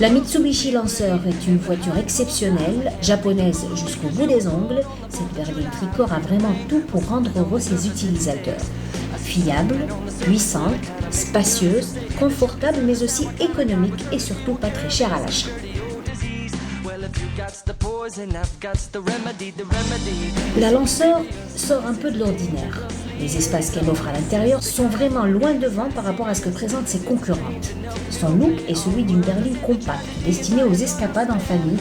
La Mitsubishi Lancer est une voiture exceptionnelle, japonaise jusqu'au bout des ongles. Cette berline tricorps a vraiment tout pour rendre heureux ses utilisateurs. Fiable, puissante, spacieuse, confortable mais aussi économique et surtout pas très chère à l'achat. La Lancer sort un peu de l'ordinaire. Les espaces qu'elle offre à l'intérieur sont vraiment loin devant par rapport à ce que présentent ses concurrentes. Son look est celui d'une berline compacte, destinée aux escapades en famille,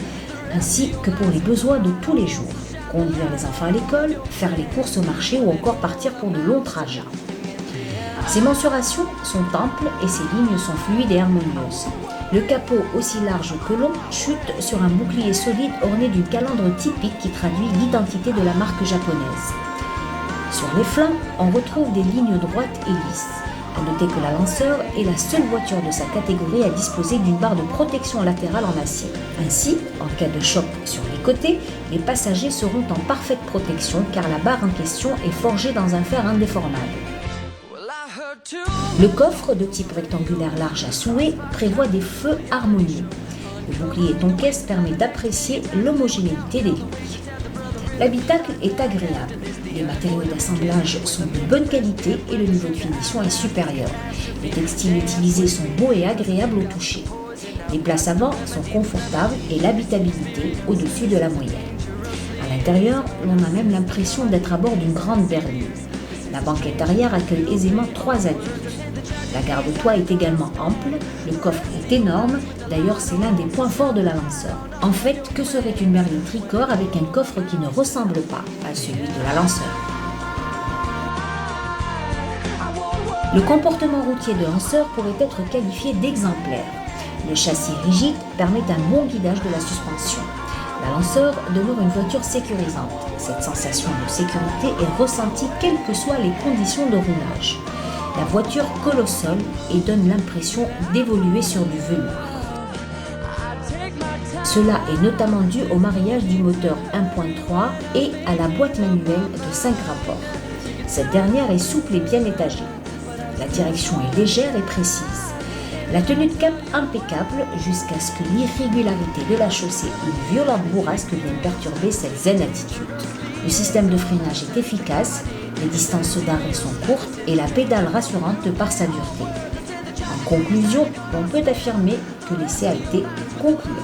ainsi que pour les besoins de tous les jours. Conduire les enfants à l'école, faire les courses au marché ou encore partir pour de longs trajets. Ses mensurations sont amples et ses lignes sont fluides et harmonieuses. Le capot, aussi large que long, chute sur un bouclier solide orné d'une calandre typique qui traduit l'identité de la marque japonaise. Sur les flancs, on retrouve des lignes droites et lisses. À noter que la Lancer est la seule voiture de sa catégorie à disposer d'une barre de protection latérale en acier. Ainsi, en cas de choc sur les côtés, les passagers seront en parfaite protection car la barre en question est forgée dans un fer indéformable. Le coffre, de type rectangulaire large à souhait, prévoit des feux harmonieux. Le bouclier Tonkaist permet d'apprécier l'homogénéité des lignes. L'habitacle est agréable. Les matériaux d'assemblage sont de bonne qualité et le niveau de finition est supérieur. Les textiles utilisés sont beaux et agréables au toucher. Les places avant sont confortables et l'habitabilité au-dessus de la moyenne. À l'intérieur, l'on a même l'impression d'être à bord d'une grande berline. La banquette arrière accueille aisément 3 adultes. La garde-toit est également ample, le coffre est énorme, d'ailleurs c'est l'un des points forts de la Lancer. En fait, que serait une berline tricorps avec un coffre qui ne ressemble pas à celui de la Lancer? Le comportement routier de Lancer pourrait être qualifié d'exemplaire. Le châssis rigide permet un bon guidage de la suspension. La Lancer demeure une voiture sécurisante. Cette sensation de sécurité est ressentie quelles que soient les conditions de roulage. La voiture colle au sol et donne l'impression d'évoluer sur du velours. Cela est notamment dû au mariage du moteur 1.3 et à la boîte manuelle de 5 rapports. Cette dernière est souple et bien étagée. La direction est légère et précise. La tenue de cap impeccable jusqu'à ce que l'irrégularité de la chaussée ou une violente bourrasque vienne perturber cette zen attitude. Le système de freinage est efficace, les distances d'arrêt sont courtes et la pédale rassurante par sa dureté. En conclusion, on peut affirmer que l'essai a été concluant.